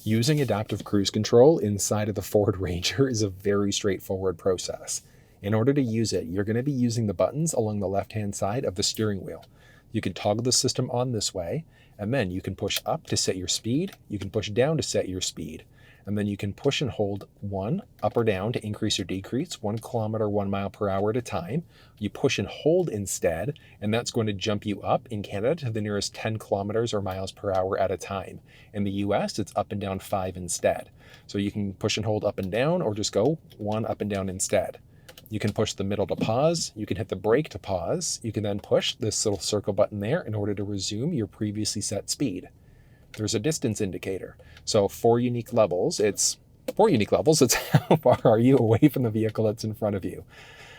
Using adaptive cruise control inside of the Ford Ranger is a very straightforward process. In order to use it, you're going to be using the buttons along the left-hand side of the steering wheel. You can toggle the system on this way, and then you can push up to set your speed, you can push down to set your speed, and then you can push and hold one up or down to increase or decrease 1 kilometer, 1 mile per hour at a time. You push and hold instead, and that's going to jump you up in Canada to the nearest 10 kilometers or miles per hour at a time. In the US, it's up and down 5 instead. So you can push and hold up and down, or just go 1 up and down instead. You can push the middle to pause, you can hit the brake to pause, you can then push this little circle button there in order to resume your previously set speed. There's a distance indicator. So 4 unique levels, it's how far are you away from the vehicle that's in front of you.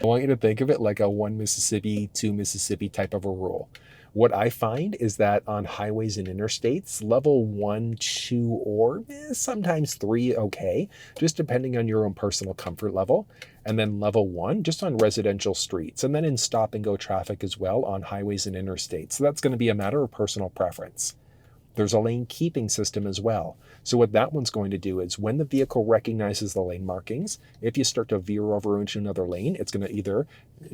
I want you to think of it like a 1 Mississippi, 2 Mississippi type of a rule. What I find is that on highways and interstates, level 1, 2, or sometimes 3, okay, just depending on your own personal comfort level. And then level 1, just on residential streets, and then in stop and go traffic as well on highways and interstates. So that's going to be a matter of personal preference. There's a lane keeping system as well. So what that one's going to do is when the vehicle recognizes the lane markings, if you start to veer over into another lane, it's going to either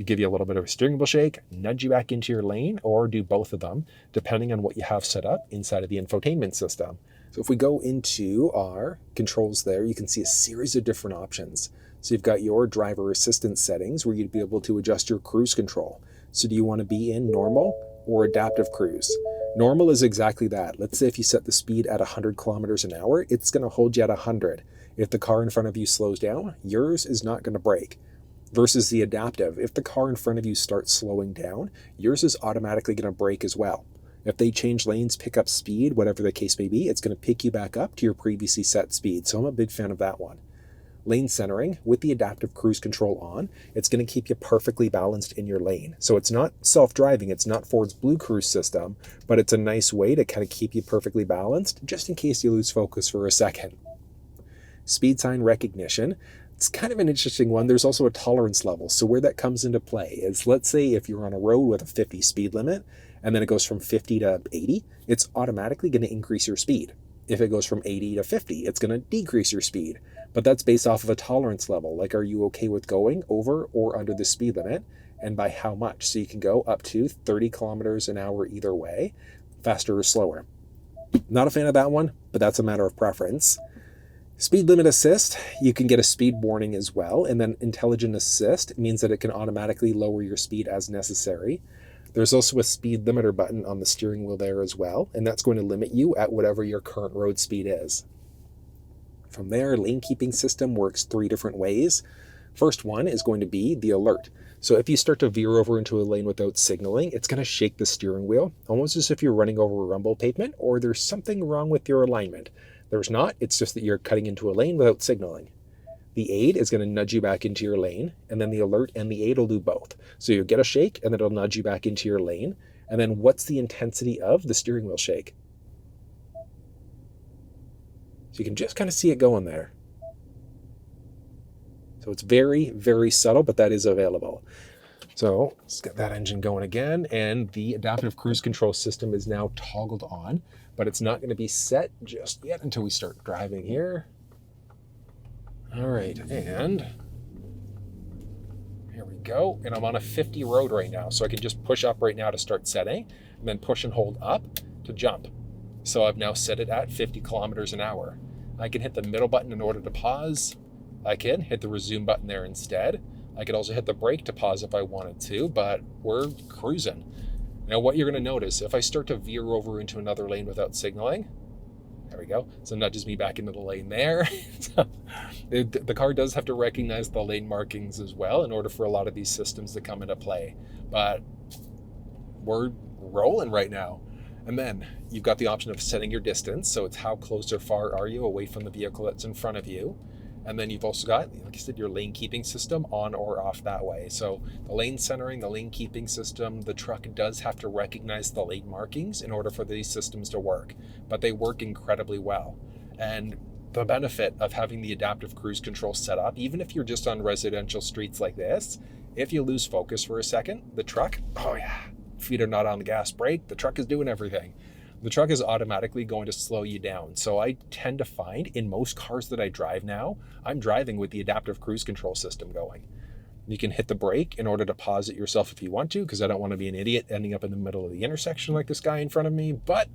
give you a little bit of a steering wheel shake, nudge you back into your lane, or do both of them, depending on what you have set up inside of the infotainment system. So if we go into our controls there, you can see a series of different options. So you've got your driver assistance settings where you'd be able to adjust your cruise control. So do you want to be in normal or adaptive cruise? Normal is exactly that. Let's say if you set the speed at 100 kilometers an hour, it's going to hold you at 100. If the car in front of you slows down, yours is not going to brake. Versus the adaptive, if the car in front of you starts slowing down, yours is automatically going to brake as well. If they change lanes, pick up speed, whatever the case may be, it's going to pick you back up to your previously set speed. So I'm a big fan of that one. Lane centering, with the adaptive cruise control on, it's going to keep you perfectly balanced in your lane. So it's not self-driving, it's not Ford's Blue Cruise system, but it's a nice way to kind of keep you perfectly balanced, just in case you lose focus for a second. Speed sign recognition, it's kind of an interesting one. There's also a tolerance level. So where that comes into play is, let's say if you're on a road with a 50 speed limit, and then it goes from 50 to 80, it's automatically going to increase your speed. If it goes from 80 to 50, it's going to decrease your speed. But that's based off of a tolerance level. Like, are you okay with going over or under the speed limit? And by how much? So you can go up to 30 kilometers an hour either way, faster or slower. Not a fan of that one, but that's a matter of preference. Speed limit assist, you can get a speed warning as well. And then intelligent assist means that it can automatically lower your speed as necessary. There's also a speed limiter button on the steering wheel there as well, and that's going to limit you at whatever your current road speed is. From there, lane keeping system works 3 different ways. First one is going to be the alert. So if you start to veer over into a lane without signaling, it's going to shake the steering wheel, almost as if you're running over a rumble pavement or there's something wrong with your alignment. There's not, it's just that you're cutting into a lane without signaling. The aid is going to nudge you back into your lane, and then the alert and the aid will do both. So you'll get a shake, and then it'll nudge you back into your lane. And then what's the intensity of the steering wheel shake? So you can just kind of see it going there. So it's very, very subtle, but that is available. So let's get that engine going again. And the adaptive cruise control system is now toggled on, but it's not going to be set just yet until we start driving here. All right, and here we go. And I'm on a 50 road right now, so I can just push up right now to start setting, and then push and hold up to jump. So I've now set it at 50 kilometers an hour. I can hit the middle button in order to pause. I can hit the resume button there instead. I could also hit the brake to pause if I wanted to, but we're cruising. Now what you're going to notice, if I start to veer over into another lane without signaling, there we go. So it nudges me back into the lane there. The car does have to recognize the lane markings as well in order for a lot of these systems to come into play. But we're rolling right now. And then you've got the option of setting your distance. So it's how close or far are you away from the vehicle that's in front of you. And then you've also got, like I said, your lane keeping system on or off that way. So the lane centering, the lane keeping system, the truck does have to recognize the lane markings in order for these systems to work, but they work incredibly well. And the benefit of having the adaptive cruise control set up, even if you're just on residential streets like this, if you lose focus for a second, the truck, oh yeah, feet are not on the gas brake, the truck is doing everything. the truck is automatically going to slow you down. So I tend to find in most cars that I drive now, I'm driving with the adaptive cruise control system going. You can hit the brake in order to pause it yourself if you want to, because I don't want to be an idiot ending up in the middle of the intersection like this guy in front of me, but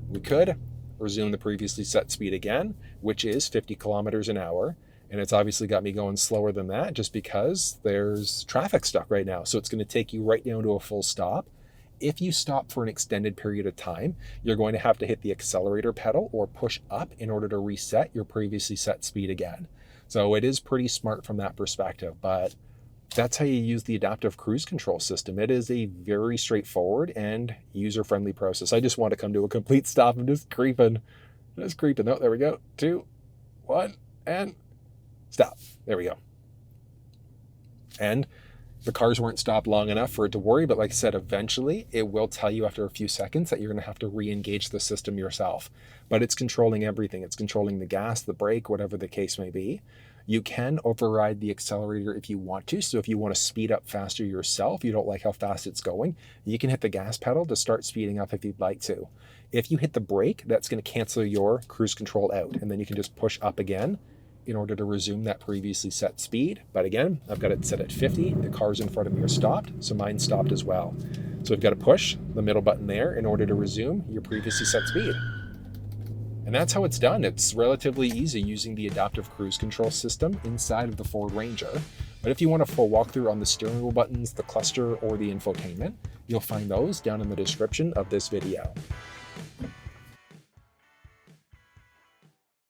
we could resume the previously set speed again, which is 50 kilometers an hour. And it's obviously got me going slower than that just because there's traffic stuck right now. So it's going to take you right down to a full stop. If you stop for an extended period of time, you're going to have to hit the accelerator pedal or push up in order to reset your previously set speed again. So it is pretty smart from that perspective, but that's how you use the adaptive cruise control system. It is a very straightforward and user-friendly process. I just want to come to a complete stop. I'm just creeping. Oh, there we go. 2, 1, and stop. There we go. And the cars weren't stopped long enough for it to worry, but like I said, eventually it will tell you after a few seconds that you're going to have to re-engage the system yourself. But it's controlling everything. It's controlling the gas, the brake, whatever the case may be. You can override the accelerator if you want to. So if you want to speed up faster yourself, you don't like how fast it's going, you can hit the gas pedal to start speeding up if you'd like to. If you hit the brake, that's going to cancel your cruise control out, and then you can just push up again in order to resume that previously set speed. But again, I've got it set at 50. The cars in front of me are stopped, so mine stopped as well. So we've got to push the middle button there in order to resume your previously set speed. And that's how it's done. It's relatively easy using the adaptive cruise control system inside of the Ford Ranger. But if you want a full walkthrough on the steering wheel buttons, the cluster, or the infotainment, you'll find those down in the description of this video.